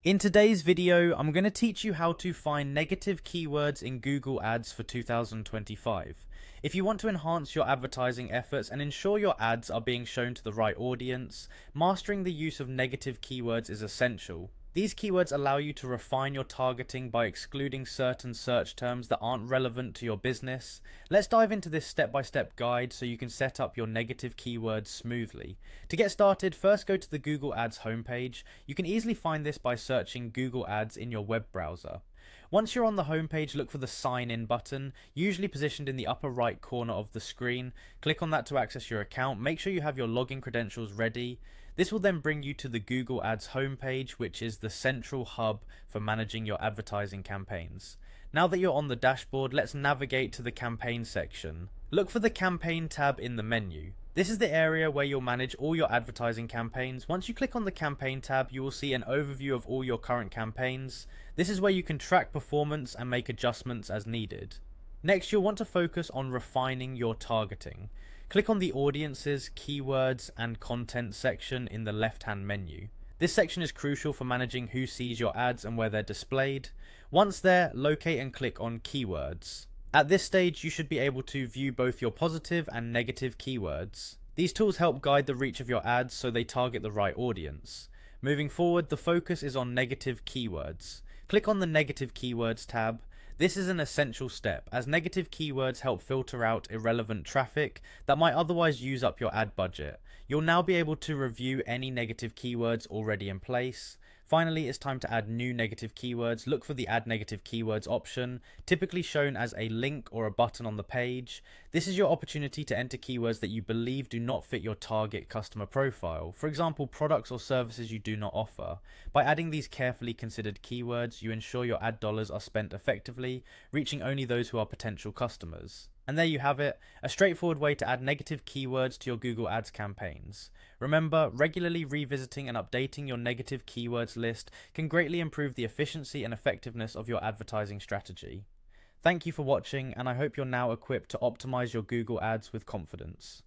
In today's video, I'm going to teach you how to find negative keywords in Google Ads for 2025. If you want to enhance your advertising efforts and ensure your ads are being shown to the right audience, mastering the use of negative keywords is essential. These keywords allow you to refine your targeting by excluding certain search terms that aren't relevant to your business. Let's dive into this step-by-step guide so you can set up your negative keywords smoothly. To get started, first go to the Google Ads homepage. You can easily find this by searching Google Ads in your web browser. Once you're on the homepage, look for the sign in button, usually positioned in the upper right corner of the screen. Click on that to access your account. Make sure you have your login credentials ready. This will then bring you to the Google Ads homepage, which is the central hub for managing your advertising campaigns. Now that you're on the dashboard, let's navigate to the campaign section. Look for the campaign tab in the menu. This is the area where you'll manage all your advertising campaigns. Once you click on the campaign tab, you will see an overview of all your current campaigns. This is where you can track performance and make adjustments as needed. Next, you'll want to focus on refining your targeting. Click on the Audiences, Keywords, and Content section in the left-hand menu. This section is crucial for managing who sees your ads and where they're displayed. Once there, locate and click on Keywords. At this stage, you should be able to view both your positive and negative keywords. These tools help guide the reach of your ads so they target the right audience. Moving forward, the focus is on negative keywords. Click on the Negative Keywords tab. This is an essential step, as negative keywords help filter out irrelevant traffic that might otherwise use up your ad budget. You'll now be able to review any negative keywords already in place. Finally, it's time to add new negative keywords. Look for the Add Negative Keywords option, typically shown as a link or a button on the page. This is your opportunity to enter keywords that you believe do not fit your target customer profile, for example, products or services you do not offer. By adding these carefully considered keywords, you ensure your ad dollars are spent effectively, reaching only those who are potential customers. And there you have it, a straightforward way to add negative keywords to your Google Ads campaigns. Remember, regularly revisiting and updating your negative keywords list can greatly improve the efficiency and effectiveness of your advertising strategy. Thank you for watching, and I hope you're now equipped to optimize your Google Ads with confidence.